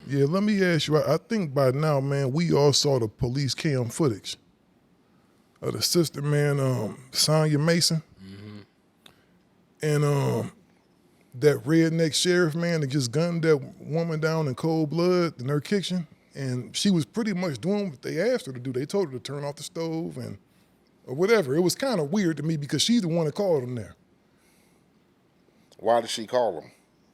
Yeah, let me ask you. I think by now, man, we all saw the police cam footage of the sister, man, Sonya Mason, and that redneck sheriff, man, that just gunned that woman down in cold blood in her kitchen, and she was pretty much doing what they asked her to do. They told her to turn off the stove or whatever. It was kind of weird to me because she's the one that called them there. Why did she call them?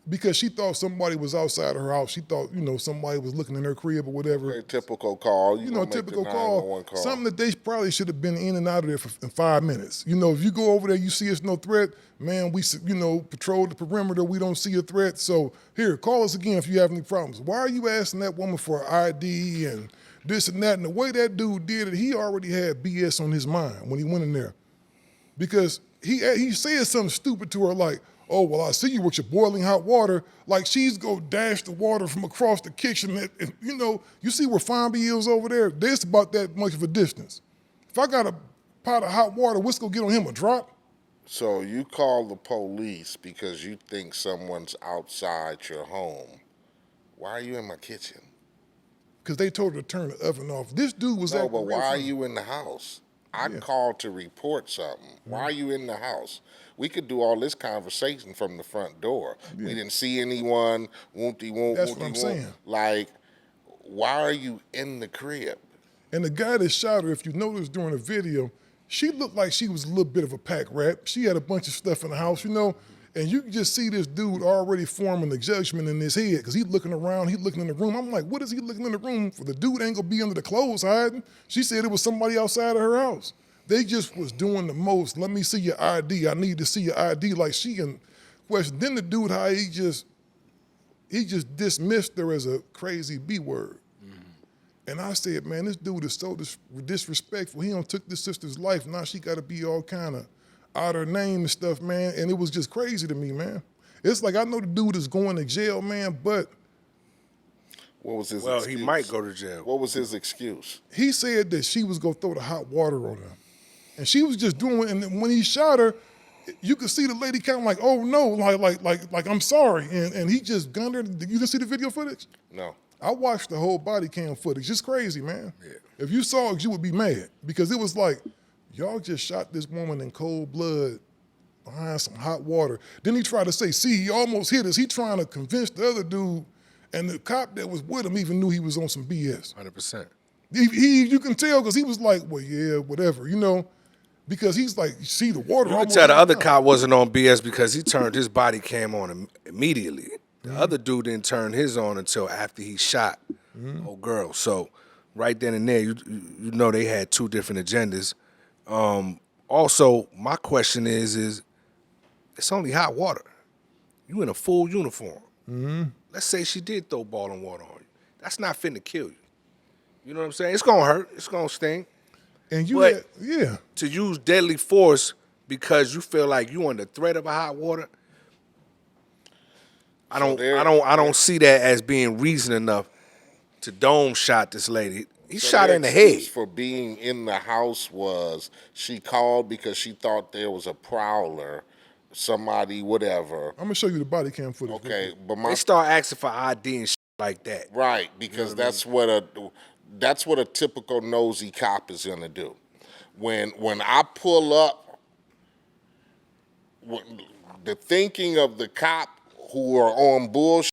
Because she thought somebody was outside her house. She thought, somebody was looking in her crib or whatever. Very typical call. Typical call. Something that they probably should have been in and out of there in 5 minutes. If you go over there, you see it's no threat, man, we, patrol the perimeter, we don't see a threat. So here, call us again if you have any problems. Why are you asking that woman for an ID and this and that? And the way that dude did it, he already had BS on his mind when he went in there. Because he said something stupid to her like, oh, well, I see you with your boiling hot water. Like she's go dash the water from across the kitchen. And, you see where Fonby is over there? There's about that much of a distance. If I got a pot of hot water, what's gonna get on him, a drop? So you call the police because you think someone's outside your home. Why are you in my kitchen? Because they told her to turn the oven off. This dude was No, but why are you in the house? I called to report something. Why are you in the house? We could do all this conversation from the front door. Yeah. We didn't see anyone. That's what I'm saying. Like, why are you in the crib? And the guy that shot her, if you notice during the video, she looked like she was a little bit of a pack rat. She had a bunch of stuff in the house, and you can just see this dude already forming the judgment in his head because he's looking around, he's looking in the room. I'm like, what is he looking in the room for? The dude ain't gonna be under the clothes hiding. She said it was somebody outside of her house. They just was doing the most. Let me see your ID. I need to see your ID. Like she can question. Then the dude, how he just dismissed her as a crazy B word. And I said, man, this dude is so disrespectful. He done took this sister's life. Now she got to be all kind of out her name and stuff, man. And it was just crazy to me, man. It's like I know the dude is going to jail, man, but what was his well, excuse? He might go to jail. What was his excuse? He said that she was going to throw the hot water on him. And she was just doing it. And when he shot her, you could see the lady kind of like, oh no, like I'm sorry. And he just gunned her. You didn't see the video footage? No. I watched the whole body cam footage. It's crazy, man. Yeah. If you saw it, you would be mad because it was like, y'all just shot this woman in cold blood behind some hot water. Then he tried to say, see, he almost hit us. He trying to convince the other dude, and the cop that was with him even knew he was on some BS. 100%. You can tell because he was like, well, yeah, whatever, because he's like, you see the water. You could tell the other cop wasn't on BS because he turned his body cam on immediately. The other dude didn't turn his on until after he shot old girl. So right then and there, you know they had two different agendas. Also, my question is it's only hot water. You in a full uniform. Let's say she did throw boiling water on you. That's not finna kill you. You know what I'm saying? It's gonna hurt. It's gonna sting. And to use deadly force because you feel like you under threat of a hot water, I don't see that as being reason enough to dome shot this lady. He shot her in the head. For being in the house was she called because she thought there was a prowler, somebody, whatever. I'm gonna show you the body cam footage. Okay, but they start asking for ID and shit like that. Right, because that's what a typical nosy cop is gonna do. When I pull up, the thinking of the cop who are on bullshit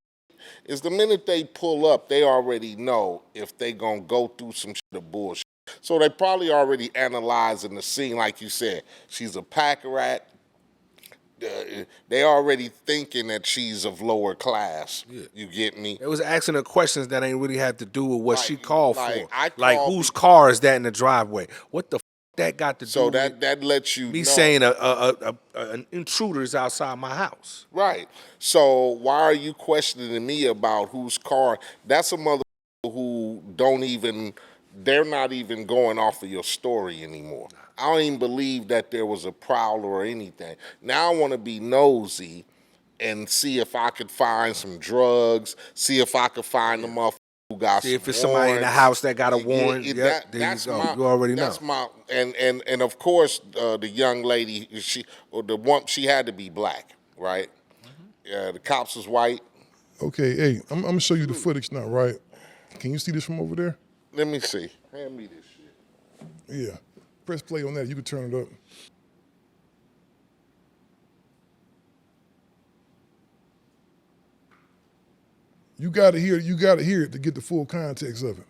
is the minute they pull up, they already know if they gonna go through some shit of bullshit. So they probably already analyzing the scene, like you said. She's a pack rat. They already thinking that she's of lower class. Yeah. You get me? It was asking her questions that ain't really have to do with what she called for. Like whose car is that in the driveway? What the that got to do so with that lets you me know. Saying an intruder is outside my house. Right. So why are you questioning me about whose car? That's a mother who they're not even going off of your story anymore. I don't even believe that there was a prowler or anything. Now I want to be nosy and see if I could find some drugs, see if I could find the motherfucker who got see if it's warrants. somebody in the house that got a warrant. There you go. You already know. That's and of course the young lady, she had to be black, right? The cops was white. Okay, hey, I'm gonna show you the footage now, right? Can you see this from over there? Let me see. Hand me this shit. Yeah. Press play on that. You can turn it up. You gotta hear it to get the full context of it.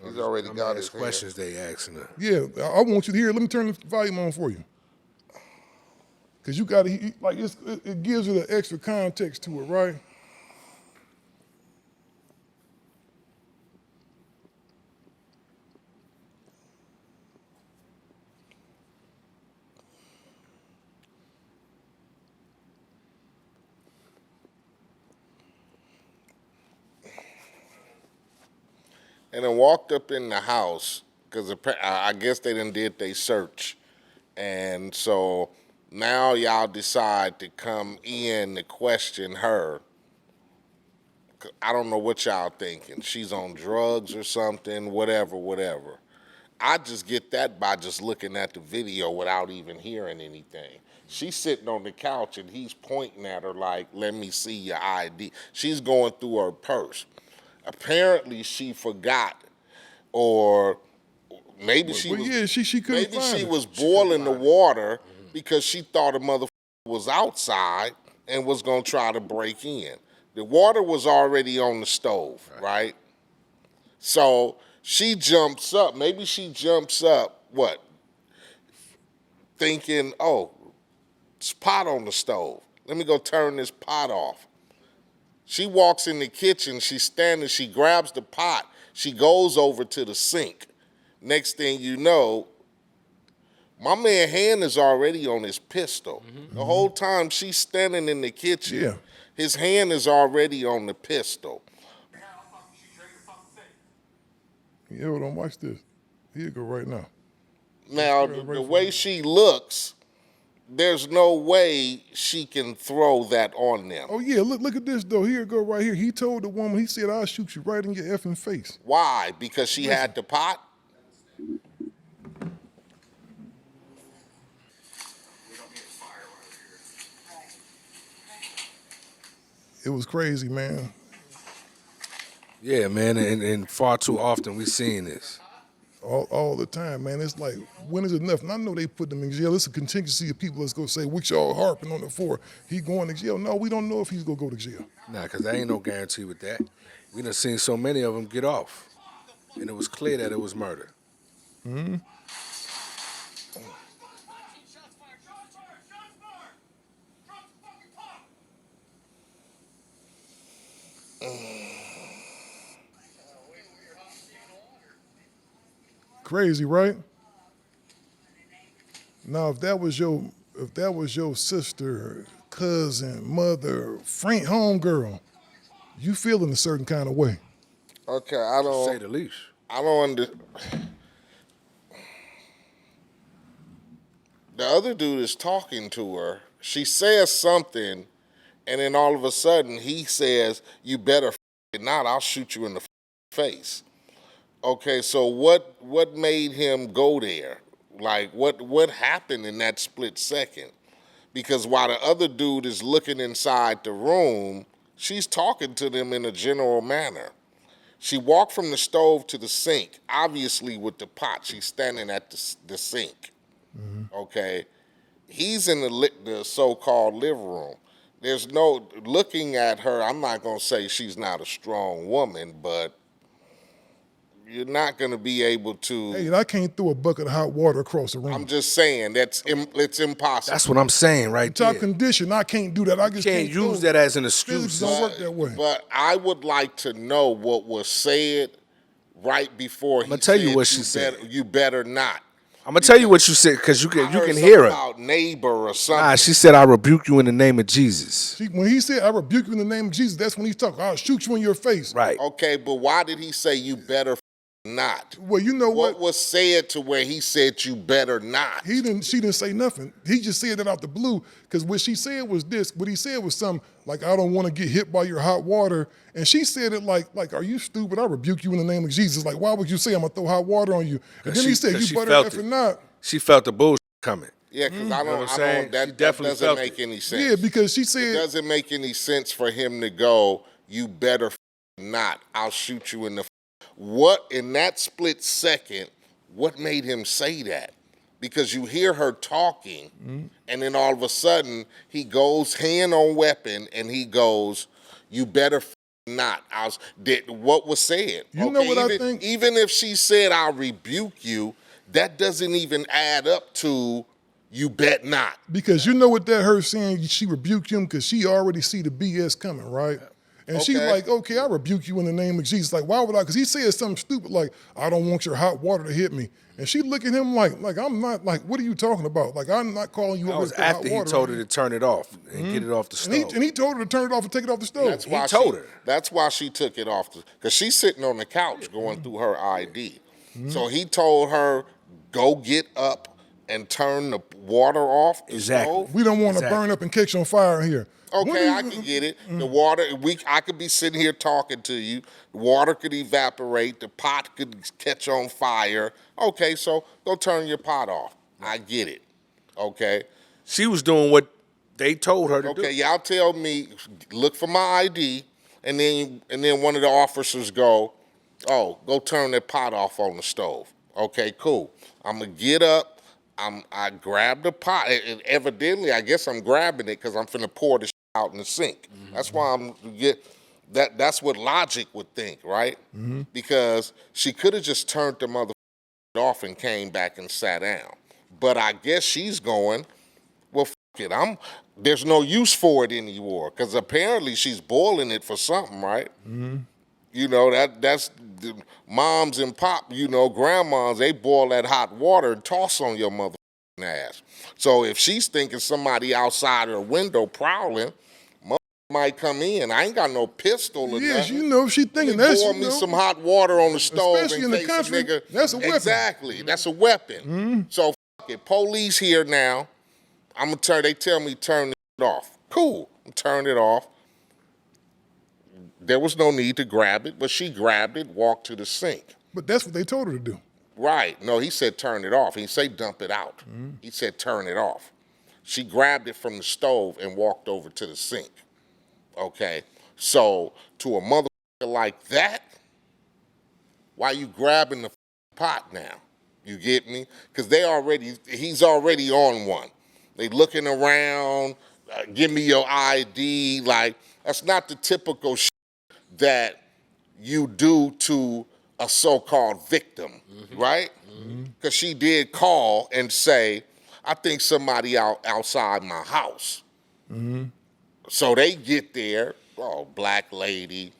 He's already got his questions they asking her. Yeah, I want you to hear it. Let me turn the volume on for you. Cause you gotta, like, it gives it an extra context to it, right? And then walked up in the house, because I guess they done did their search. And so now y'all decide to come in to question her. I don't know what y'all thinking. She's on drugs or something, whatever. I just get that by just looking at the video without even hearing anything. She's sitting on the couch and he's pointing at her like, let me see your ID. She's going through her purse. Apparently she forgot, or maybe she was boiling the water because she thought a motherfucker was outside and was gonna try to break in. The water was already on the stove, right? So she jumps up. Maybe she jumps up, what? Thinking, oh, it's pot on the stove. Let me go turn this pot off. She walks in the kitchen, she's standing, she grabs the pot, she goes over to the sink. Next thing you know, my man's hand is already on his pistol. The whole time she's standing in the kitchen, his hand is already on the pistol. Yeah, hold on, watch this. Here you go right now. Now, the way she looks, there's no way she can throw that on them. Oh yeah, look at this though. Here it go right here. He told the woman, he said, I'll shoot you right in your effing face. Why? Because she had the pot? It was crazy, man. Yeah, man, and far too often we seeing this. All the time, man. It's like, when is it enough? And I know they put them in jail. It's a contingency of people that's going to say, what y'all harping on it for? He going to jail. No, we don't know if he's going to go to jail. Nah, because there ain't no guarantee with that. We done seen so many of them get off. And it was clear that it was murder. Crazy, right? Now, if that was your sister, cousin, mother, friend, homegirl, you feeling a certain kind of way. Okay, I don't. To say the least. I don't The other dude is talking to her. She says something, and then all of a sudden he says, "You better not. I'll shoot you in the face." Okay, so what made him go there? Like, what happened in that split second? Because while the other dude is looking inside the room, she's talking to them in a general manner. She walked from the stove to the sink, obviously with the pot. She's standing at the sink, okay? He's in the so-called living room. There's no, looking at her, I'm not gonna say she's not a strong woman, but you're not going to be able to. Hey, I can't throw a bucket of hot water across the room. I'm just saying it's impossible. That's what I'm saying right there. Top condition, I can't do that. I just can't use that as an excuse. It don't work that way. But I would like to know what was said right before he said, tell you what she said. You better not. I'm gonna tell you what you said because you can hear her. About neighbor or something. Nah, she said, "I rebuke you in the name of Jesus." When he said, "I rebuke you in the name of Jesus," that's when he's talking. I'll shoot you in your face. Right. Okay, but why did he say you better not? Well, you know what was said to where he said you better not? She didn't say nothing. He just said that out the blue because what she said was this. What he said was something like, "I don't want to get hit by your hot water," and she said it like, "Are you stupid? I rebuke you in the name of Jesus." Like, why would you say I'm gonna throw hot water on you? And then he said, "You better effing not." She felt the bullshit coming. Yeah, because I don't, that doesn't make any sense. Yeah, because she said. It doesn't make any sense for him to go, you better not, I'll shoot you in the. What, in that split second, what made him say that? Because you hear her talking, and then all of a sudden, he goes hand on weapon, and he goes, you better not. What was said? You know what I think? Even if she said, I'll rebuke you, that doesn't even add up to, you bet not. Because you know what that her saying, she rebuked him because she already see the BS coming, right? And she's like, okay, I rebuke you in the name of Jesus. Like, why would I? Because he said something stupid like, I don't want your hot water to hit me. And she look at him like I'm not, like, what are you talking about? Like, I'm not calling you. That was after he told her to turn it off and get it off the stove. And he told her to turn it off and take it off the stove. That's why that's why she took it off. Because she's sitting on the couch going through her ID. So he told her, go get up and turn the water off the stove. We don't want to burn up and catch on fire here. Okay, I can get it. The water, I could be sitting here talking to you. The water could evaporate. The pot could catch on fire. Okay, so go turn your pot off. I get it. Okay. She was doing what they told her to do. Okay, y'all tell me, look for my ID, and then one of the officers go, oh, go turn that pot off on the stove. Okay, cool. I'm gonna get up. I grab the pot, and evidently, I guess I'm grabbing it because I'm finna pour this out in the sink. That's why that's what logic would think, right? Because she could have just turned the mother off and came back and sat down. But I guess she's going, well, it, there's no use for it anymore, because apparently she's boiling it for something, right? You know, that's the moms and pop, you know, grandmas, they boil that hot water and toss on your mother ass. So if she's thinking somebody outside her window prowling, mother might come in. I ain't got no pistol or nothing. Yes, you know, she thinking that's, pour me some hot water on the stove. Especially in the country, that's a weapon. Exactly, that's a weapon. So fuck it, police here now. I'm gonna turn, they tell me turn it off. Cool, turn it off. There was no need to grab it, but she grabbed it, walked to the sink. But that's what they told her to do. Right. No, he said turn it off. He didn't say dump it out. He said turn it off. She grabbed it from the stove and walked over to the sink. Okay? So, to a motherfucker like that, why you grabbing the pot now? You get me? Because he's already on one. They looking around, give me your ID. Like, that's not the typical shit that you do to a so-called victim, right? Because she did call and say, I think somebody outside my house. So they get there, oh, black lady,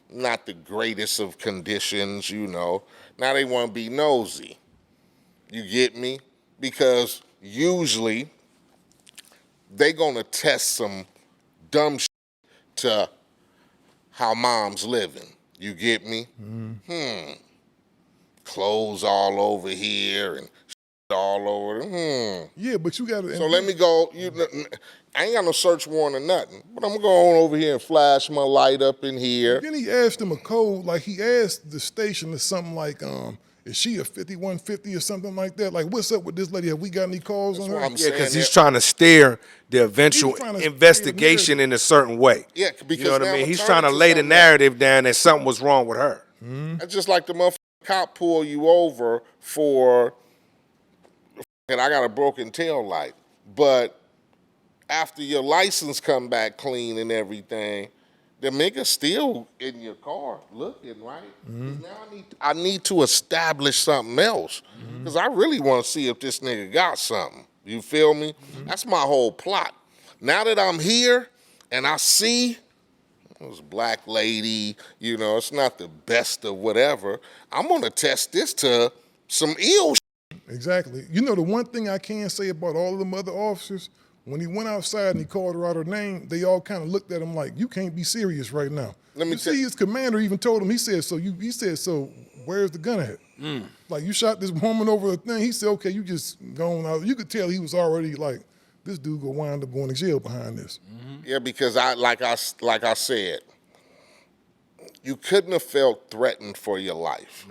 not the greatest of conditions, you know. Now they want to be nosy. You get me? Because usually they gonna test some dumb shit to how mom's living. You get me? Clothes all over here and all over. Yeah, but you got to. So let me go. I ain't got no search warrant or nothing, but I'm gonna go on over here and flash my light up in here. Then he asked him a code, like he asked the station or something like, is she a 5150 or something like that? Like, what's up with this lady? Have we got any calls on her? I'm Yeah, because he's trying to steer the eventual investigation in a certain way. Yeah, because you know what I mean? He's trying to lay the narrative down that something was wrong with her. That's just like the motherfucking cop pull you over for, and I got a broken tail light, but after your license come back clean and everything, the nigga still in your car looking, right? Now I need to establish something else, because I really want to see if this nigga got something. You feel me? That's my whole plot. Now that I'm here and I see this black lady, you know, it's not the best of whatever, I'm gonna test this to some ill shit. Exactly. You know, the one thing I can say about all of them other officers, when he went outside and he called her out her name, they all kind of looked at him like, you can't be serious right now. Let me see, his commander even told him, he said, so where's the gun at? Like, you shot this woman over a thing. He said, okay, you just going out. You could tell he was already like, this dude gonna wind up going to jail behind this. Yeah, because like I said, you couldn't have felt threatened for your life.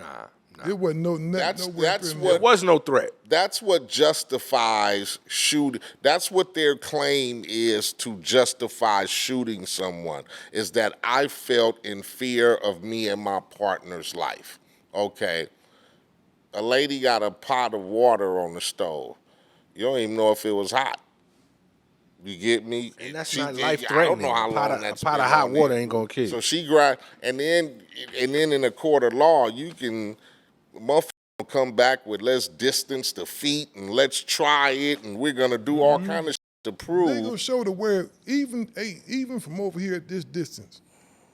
It wasn't no That's There what was no threat. That's what justifies shooting. That's what their claim is to justify shooting someone, is that I felt in fear of me and my partner's life. Okay. A lady got a pot of water on the stove. You don't even know if it was hot. You get me? And that's She not did- life-threatening. I don't know how long that's a pot been of hot on water there. ain't gonna kill you. So she grabbed, and then in a court of law, you can, motherfucker will come back with let's distance the feet and let's try it and we're gonna do all kind of shit to prove. They gonna show the where even from over here at this distance,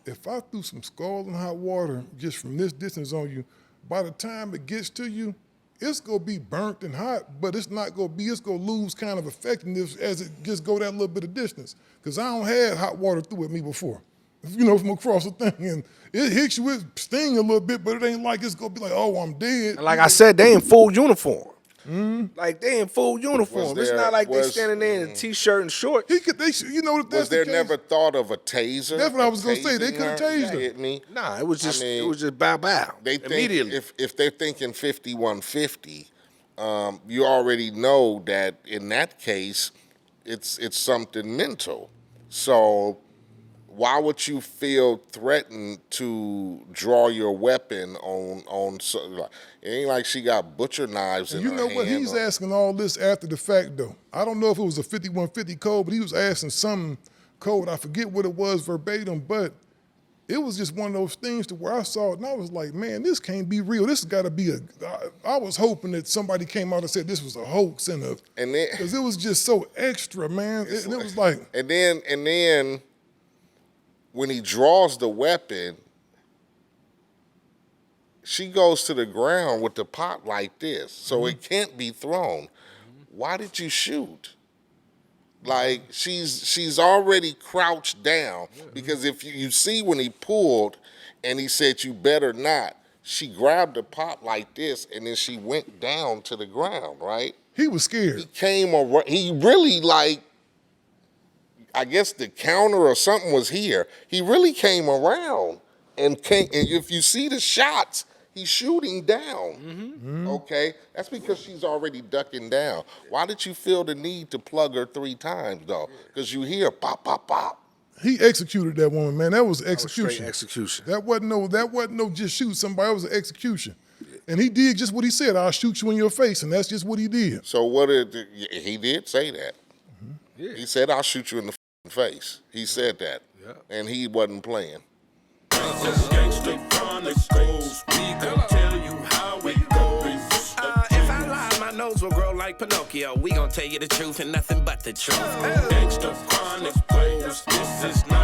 if I threw some scalding hot water just from this distance on you, by the time it gets to you, it's gonna be burnt and hot, but it's not gonna be, it's gonna lose kind of effectiveness as it just go that little bit of distance. Cause I don't had hot water through at me before, you know, from across the thing. And it hits you, it sting a little bit, but it ain't like it's gonna be like, oh, I'm dead. And like I said, they in full uniform. Like they in full uniform. It's not like they standing there in a t-shirt and shorts. You know, if that's Was there the case, never thought of a taser? That's what I was gonna say. They Tasing could've her? tased her. Hit me. Nah, it was just I mean, it was just bow bow. They think immediately. if they're thinking 5150, you already know that in that case, it's something mental. So why would you feel threatened to draw your weapon on? It ain't like she got butcher knives in you her know what? hand He's or- asking all this after the fact, though. I don't know if it was a 5150 code, but he was asking some code. I forget what it was verbatim, but it was just one of those things to where I saw it and I was like, man, this can't be real. This has got to be I was hoping that somebody came out and said this was a hoax because it was just so extra, man. And it was like, and then when he draws the weapon, she goes to the ground with the pot like this, so it can't be thrown. Why did you shoot? Like she's already crouched down, because if you see when he pulled and he said you better not, she grabbed the pot like this and then she went down to the ground, right? he was scared. He came around, he really like, I guess the counter or something was here. He really came around and if you see the shots, he's shooting down, okay? That's because she's already ducking down. Why did you feel the need to plug her 3 times, though? Because you hear pop, pop, pop. He executed that woman, man. That was Straight execution. execution. That wasn't no just shoot somebody. It was an execution. And he did just what he said. I'll shoot you in your face, and that's just what he did. So he did say that. Yeah. He said, I'll shoot you in the face. He said that. Yeah. And he wasn't playing. Gangster Chronicles, we gon' tell you how it goes. If I lie, my nose will grow like Pinocchio. We gon' tell you the truth and nothing but the truth. Gangster Chronicles, this is not